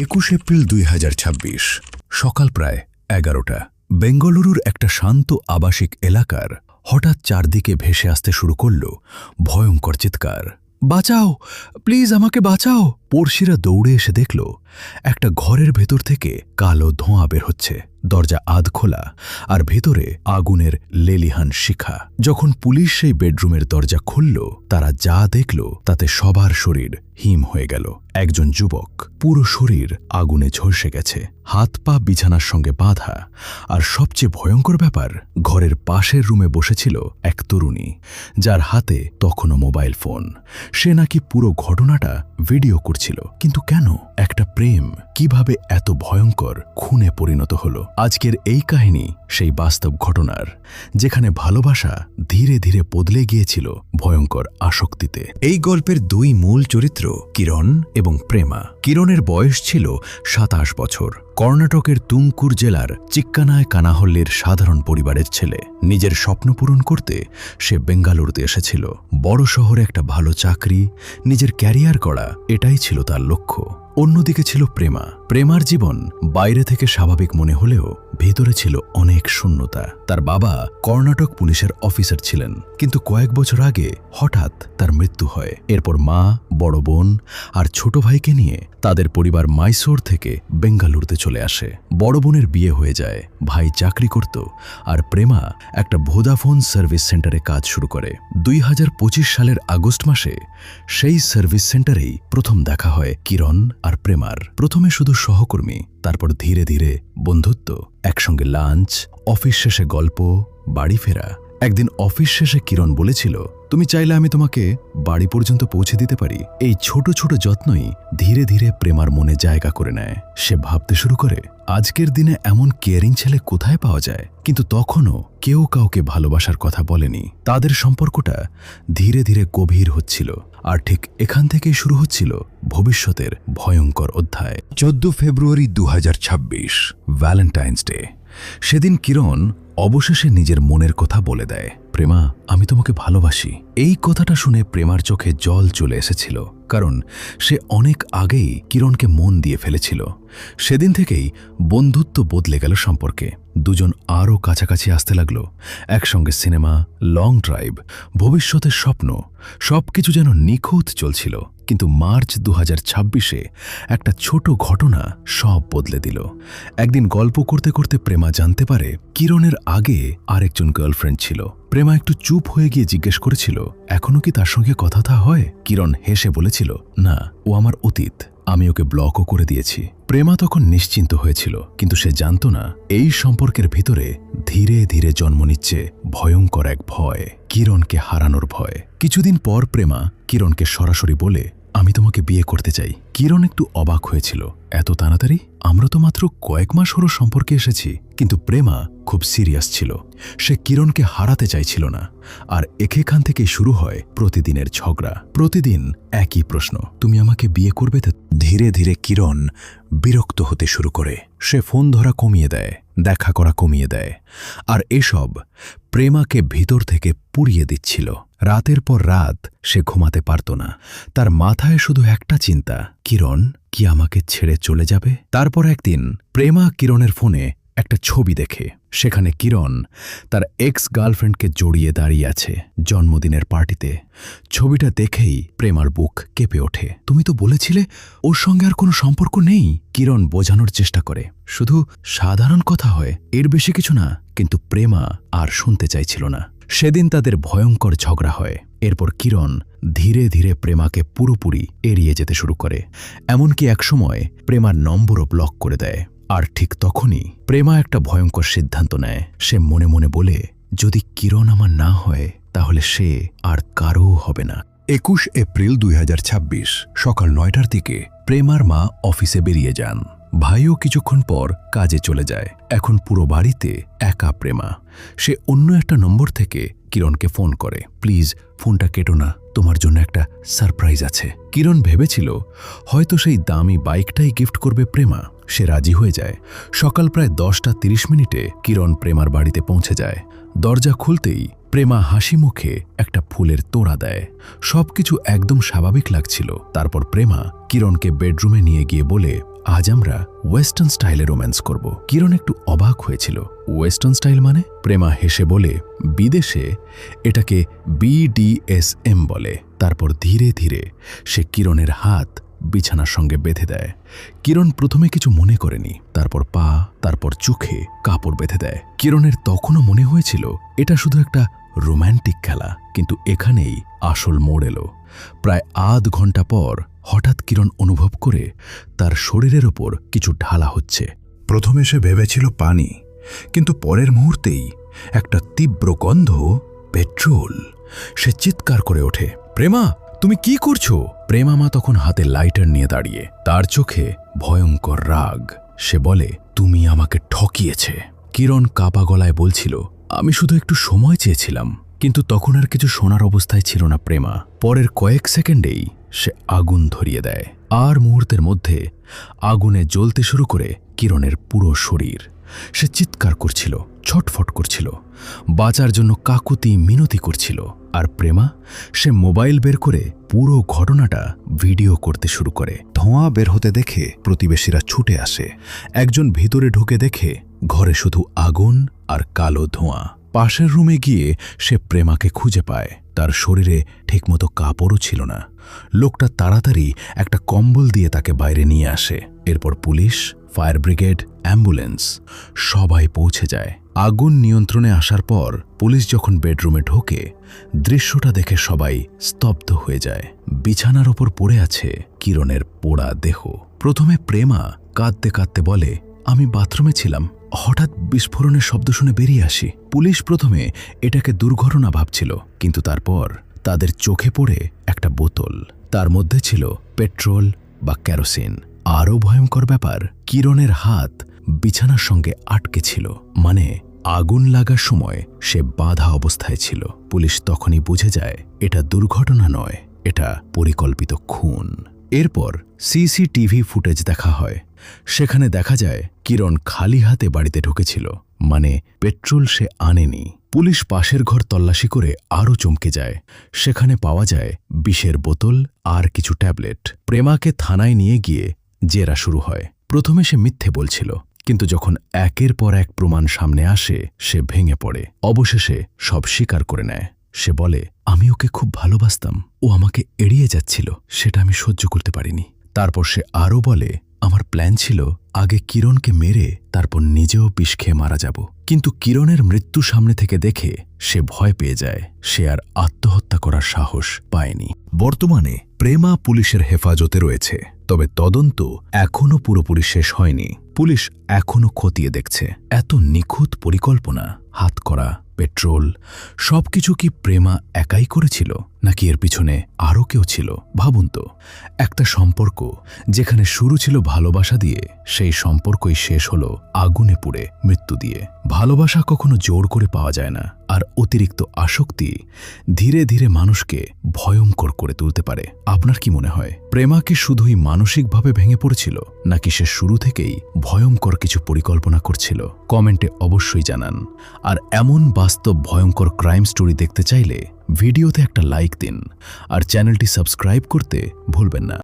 21 April 2026 সকাল প্রায় 11টা। বেঙ্গালুরুর একটা শান্ত আবাসিক এলাকার হঠাৎ চারদিকে ভেসে আসতে শুরু করল ভয়ঙ্কর চিৎকার। বাঁচাও, প্লিজ আমাকে বাঁচাও। পড়শিরা দৌড়ে এসে দেখল একটা ঘরের ভেতর থেকে কালো ধোঁয়া বের হচ্ছে, দরজা আধ খোলা আর ভেতরে আগুনের লেলিহান শিখা। যখন পুলিশ সেই বেডরুমের দরজা খুলল, তারা যা দেখল তাতে সবার শরীর হিম হয়ে গেল। একজন যুবক, পুরো শরীর আগুনে ঝলসে গেছে, হাত পা বিছানার সঙ্গে বাঁধা। আর সবচেয়ে ভয়ঙ্কর ব্যাপার, ঘরের পাশের রুমে বসেছিল এক তরুণী, যার হাতে তখনও মোবাইল ফোন। সে নাকি পুরো ঘটনাটা ভিডিও করছিল। কিন্তু কেন? একটা প্রেম কিভাবে এত ভয়ঙ্কর খুনে পরিণত হলো? আজকের এই কাহিনী সেই বাস্তব ঘটনার, যেখানে ভালোবাসা ধীরে ধীরে বদলে গিয়েছিল ভয়ঙ্কর আসক্তিতে। এই গল্পের দুই মূল চরিত্র কিরণ এবং প্রেমা। কিরণের বয়স ছিল 27 বছর। কর্ণাটকের তুমকুর জেলার চিক্কানায় কানাহল্লির সাধারণ পরিবারের ছেলে। নিজের স্বপ্ন পূরণ করতে সে বেঙ্গালুরুতে এসেছিল। বড় শহরে একটা ভালো চাকরি, নিজের ক্যারিয়ার করা, এটাই ছিল তার লক্ষ্য। অন্যদিকে ছিল প্রেমা। প্রেমার জীবন বাইরে থেকে স্বাভাবিক মনে হলেও ভেতরে ছিল অনেক শূন্যতা। তার বাবা কর্ণাটক পুলিশের অফিসার ছিলেন, কিন্তু কয়েক বছর আগে হঠাৎ তার মৃত্যু হয়। এরপর মা, বড় বোন আর ছোট ভাইকে নিয়ে তাদের পরিবার মাইসোর থেকে বেঙ্গালুরুতে চলে আসে। বড় বোনের বিয়ে হয়ে যায়, ভাই চাকরি করত, আর প্রেমা একটা ভোদাফোন সার্ভিস সেন্টারে কাজ শুরু করে। 2025 সালের আগস্ট মাসে সেই সার্ভিস সেন্টারেই প্রথম দেখা হয় কিরণ আর প্রেমার। প্রথমে শুধু সহকর্মী, তারপর ধীরে ধীরে বন্ধুত্ব, একসঙ্গে লাঞ্চ, অফিস শেষে গল্প, বাড়ি ফেরা। একদিন অফিস শেষে কিরণ বলেছিল, তুমি চাইলে আমি তোমাকে বাড়ি পর্যন্ত পৌঁছে দিতে পারি। এই ছোট ছোট যত্নই ধীরে ধীরে প্রেমার মনে জায়গা করে নেয়। সে ভাবতে শুরু করে, আজকের দিনে এমন কেয়ারিং ছেলে কোথায় পাওয়া যায়? কিন্তু তখনও কেউ কাউকে ভালোবাসার কথা বলেনি। তাদের সম্পর্কটা ধীরে ধীরে গভীর হচ্ছিল, আর ঠিক এখান থেকেই শুরু হচ্ছিল ভবিষ্যতের ভয়ঙ্কর অধ্যায়। 14 ফেব্রুয়ারি 2026, ভ্যালেন্টাইন্স ডে। সেদিন কিরণ অবশেষে নিজের মনের কথা বলে দেয়, প্রেমা, আমি তোমাকে ভালোবাসি। এই কথাটা শুনে প্রেমার চোখে জল চলে এসেছিল, কারণ সে অনেক আগেই কিরণকে মন দিয়ে ফেলেছিল। সেদিন থেকেই বন্ধুত্ব বদলে গেল সম্পর্কে। দুজন আরও কাছাকাছি আসতে লাগল। একসঙ্গে সিনেমা, লং ড্রাইভ, ভবিষ্যতের স্বপ্ন, সবকিছু যেন নিখুঁত চলছিল। কিন্তু মার্চ 2026-এ একটা ছোট ঘটনা সব বদলে দিল। একদিন গল্প করতে করতে প্রেমা জানতে পারে কিরণের আগে আরেকজন গার্লফ্রেন্ড ছিল। প্রেমা একটু চুপ হয়ে গিয়ে জিজ্ঞেস করেছিল, এখনো কি তার সঙ্গে কথা হয়? কিরণ হেসে বলেছিল, না, ও আমার অতীত, আমি ওকে ব্লকও করে দিয়েছি। প্রেমা তখন নিশ্চিন্ত হয়েছিল, কিন্তু সে জানত না এই সম্পর্কের ভিতরে ধীরে ধীরে জন্ম নিচ্ছে ভয়ঙ্কর এক ভয়, কিরণকে হারানোর ভয়। কিছুদিন পর প্রেমা কিরণকে সরাসরি বলে, আমি তোমাকে বিয়ে করতে চাই। কিরণ একটু অবাক হয়েছিল, এত তাড়াতাড়ি? আমরা তো মাত্র কয়েক মাস হলো সম্পর্কে এসেছি। কিন্তু প্রেমা খুব সিরিয়াস ছিল। সে কিরণকে হারাতে চাইছিল না। আর এখান থেকেই শুরু হয় প্রতিদিনের ঝগড়া। প্রতিদিন একই প্রশ্ন, তুমি আমাকে বিয়ে করবে তো? ধীরে ধীরে কিরণ বিরক্ত হতে শুরু করে। সে ফোন ধরা কমিয়ে দেয়, দেখা করা কমিয়ে দেয়। আর এসব প্রেমাকে ভিতর থেকে পুড়িয়ে দিচ্ছিল। রাতের পর রাত সে ঘুমাতে পারত না। তার মাথায় শুধু একটা চিন্তা, কিরণ কি আমাকে ছেড়ে চলে যাবে? তারপর একদিন প্রেমা কিরণের ফোনে একটা ছবি দেখে। সেখানে কিরণ তার এক্স গার্লফ্রেন্ডকে জড়িয়ে দাঁড়িয়ে আছে জন্মদিনের পার্টিতে। ছবিটা দেখেই প্রেমার বুক কেঁপে ওঠে। তুমি তো বলেছিলে ওর সঙ্গে আর কোনো সম্পর্ক নেই। কিরণ বোঝানোর চেষ্টা করে, শুধু সাধারণ কথা হয়, এর বেশি কিছু না। কিন্তু প্রেমা আর শুনতে চাইছিল না। সেদিন তাদের ভয়ঙ্কর ঝগড়া হয়। এরপর কিরণ ধীরে ধীরে প্রেমাকে পুরোপুরি এড়িয়ে যেতে শুরু করে। এমনকি একসময় প্রেমার নম্বরও ব্লক করে দেয়। আর ঠিক তখনই প্রেমা একটা ভয়ঙ্কর সিদ্ধান্ত নেয়। সে মনে মনে বলে, যদি কিরণ আমার না হয়, তাহলে সে আর কারও হবে না। 21 এপ্রিল 2026, সকাল 9টার দিকে প্রেমার মা অফিসে বেরিয়ে যান। ভাইও কিছুক্ষণ পর কাজে চলে যায়। এখন পুরো বাড়িতে একা প্রেমা। সে অন্য একটা নম্বর থেকে কিরণকে ফোন করে, প্লিজ ফোনটা কেটো না, তোমার জন্য একটা সারপ্রাইজ আছে। কিরণ ভেবেছিল হয়তো সেই দামি বাইকটাই গিফট করবে প্রেমা। সে রাজি হয়ে যায়। সকাল প্রায় 10:30 কিরণ প্রেমার বাড়িতে পৌঁছে যায়। দরজা খুলতেই প্রেমা হাসি মুখে একটা ফুলের তোড়া দেয়। সবকিছু একদম স্বাভাবিক লাগছিল। তারপর প্রেমা কিরণকে বেডরুমে নিয়ে গিয়ে বলে, আজ আমরা ওয়েস্টার্ন স্টাইলে রোম্যান্স করব। কিরণ একটু অবাক হয়েছিল। ওয়েস্টার্ন স্টাইল মানে? প্রেমা হেসে বলে, বিদেশে এটাকে BDSM বলে। তারপর ধীরে ধীরে সে কিরণের হাত বিছানার সঙ্গে বেঁধে দেয়। কিরণ প্রথমে কিছু মনে করেনি, তারপর পা, তারপর চোখে কাপড় বেঁধে দেয়। কিরণের তখনও মনে হয়েছিল এটা শুধু একটা রোম্যান্টিক খেলা, কিন্তু এখানেই আসল মোড় এলো। প্রায় আধ ঘন্টা পর হঠাৎ কিরণ অনুভব করে তার শরীরের ওপর কিছু ঢালা হচ্ছে। প্রথমে সে ভেবেছিল পানি, কিন্তু পরের মুহূর্তেই একটা তীব্র গন্ধ, পেট্রোল। সে চিৎকার করে ওঠে, প্রেমা, তুমি কি করছো? প্রেমা মা তখন হাতে লাইটার নিয়ে দাঁড়িয়ে, তার চোখে ভয়ঙ্কর রাগ। সে বলে, তুমি আমাকে ঠকিয়েছে। কিরণ কাপা গলায় বলছিল, আমি শুধু একটু সময় চেয়েছিলাম। কিন্তু তখন আর কিছু শোনার অবস্থায় ছিল না প্রেমা। পরের কয়েক সেকেন্ডেই সে আগুন ধরিয়ে দেয়, আর মুহূর্তের মধ্যে আগুনে জ্বলতে শুরু করে কিরণের পুরো শরীর। সে চিৎকার করছিল, ছটফট করছিল, বাঁচার জন্য কাকুতি মিনতি করছিল। আর প্রেমা, সে মোবাইল বের করে পুরো ঘটনাটা ভিডিও করতে শুরু করে। ধোঁয়া বের হতে দেখে প্রতিবেশীরা ছুটে আসে। একজন ভিতরে ঢুকে দেখে ঘরে শুধু আগুন আর কালো ধোঁয়া। পাশের রুমে গিয়ে সে প্রেমাকে খুঁজে পায়। তার শরীরে ঠিকমতো কাপড়ও ছিল না। লোকটা তাড়াতাড়ি একটা কম্বল দিয়ে তাকে বাইরে নিয়ে আসে। এরপর পুলিশ, ফায়ার ব্রিগেড, অ্যাম্বুলেন্স সবাই পৌঁছে যায়। আগুন নিয়ন্ত্রণে আসার পর পুলিশ যখন বেডরুমে ঢোকে, দৃশ্যটা দেখে সবাই স্তব্ধ হয়ে যায়। বিছানার ওপর পড়ে আছে কিরণের পোড়া দেহ। প্রথমে প্রেমা কাঁদতে কাঁদতে বলে, আমি বাথরুমে ছিলাম, হঠাৎ বিস্ফোরণের শব্দ শুনে বেরিয়ে আসি। পুলিশ প্রথমে এটাকে দুর্ঘটনা ভাবছিল, কিন্তু তারপর তাদের চোখে পড়ে একটা বোতল। তার মধ্যে ছিল পেট্রোল বা কেরোসিন। আরও ভয়ঙ্কর ব্যাপার, কিরণের হাত বিছানার সঙ্গে আটকে ছিল, মানে আগুন লাগার সময় সে বাধা অবস্থায় ছিল। পুলিশ তখনই বুঝে যায় এটা দুর্ঘটনা নয়, এটা পরিকল্পিত খুন। এরপর সিসিটিভি ফুটেজ দেখা হয়। সেখানে দেখা যায় কিরণ খালি হাতে বাড়িতে ঢুকেছিল, মানে পেট্রোল সে আনেনি। পুলিশ পাশের ঘর তল্লাশি করে আরও চমকে যায়। সেখানে পাওয়া যায় বিষের বোতল আর কিছু ট্যাবলেট। প্রেমাকে থানায় নিয়ে গিয়ে জেরা শুরু হয়। প্রথমে সে মিথ্যে বলছিল, কিন্তু যখন একের পর এক প্রমাণ সামনে আসে, সে ভেঙে পড়ে। অবশেষে সব স্বীকার করে নেয়। সে বলে, আমি ওকে খুব ভালোবাসতাম, ও আমাকে এড়িয়ে যাচ্ছিল, সেটা আমি সহ্য করতে পারিনি। তারপর সে আরও বলে, আমার প্ল্যান ছিল আগে কিরণকে মেরে তারপর নিজেও বিষ খেয়ে মারা যাব। কিন্তু কিরণের মৃত্যু সামনে থেকে দেখে সে ভয় পেয়ে যায়। সে আর আত্মহত্যা করার সাহস পায়নি। বর্তমানে প্রেমা পুলিশের হেফাজতে রয়েছে, তবে তদন্ত এখনও পুরোপুরি শেষ হয়নি। পুলিশ এখনও খতিয়ে দেখছে। এত নিখুঁত পরিকল্পনা, হাত করা, পেট্রোল, সবকিছু কি প্রেমা একাই করেছিল, নাকি এর পিছনে আরও কেউ ছিল? ভাবুন তো, একটা সম্পর্ক যেখানে শুরু ছিল ভালোবাসা দিয়ে, সেই সম্পর্কই শেষ হলো আগুনে পুড়ে, মৃত্যু দিয়ে। ভালোবাসা কখনো জোর করে পাওয়া যায় না, আর অতিরিক্ত আসক্তি ধীরে ধীরে মানুষকে ভয়ঙ্কর করে তুলতে পারে। আপনার কি মনে হয়, প্রেমা কি শুধুই মানসিকভাবে ভেঙে পড়েছিল, নাকি সে শুরু থেকেই ভয়ঙ্কর কিছু পরিকল্পনা করছিল? কমেন্টে অবশ্যই জানান। আর এমন বাস্তব ভয়ঙ্কর ক্রাইম স্টোরি দেখতে চাইলে ভিডিওতে একটা লাইক দিন, আর চ্যানেলটি সাবস্ক্রাইব করতে ভুলবেন না।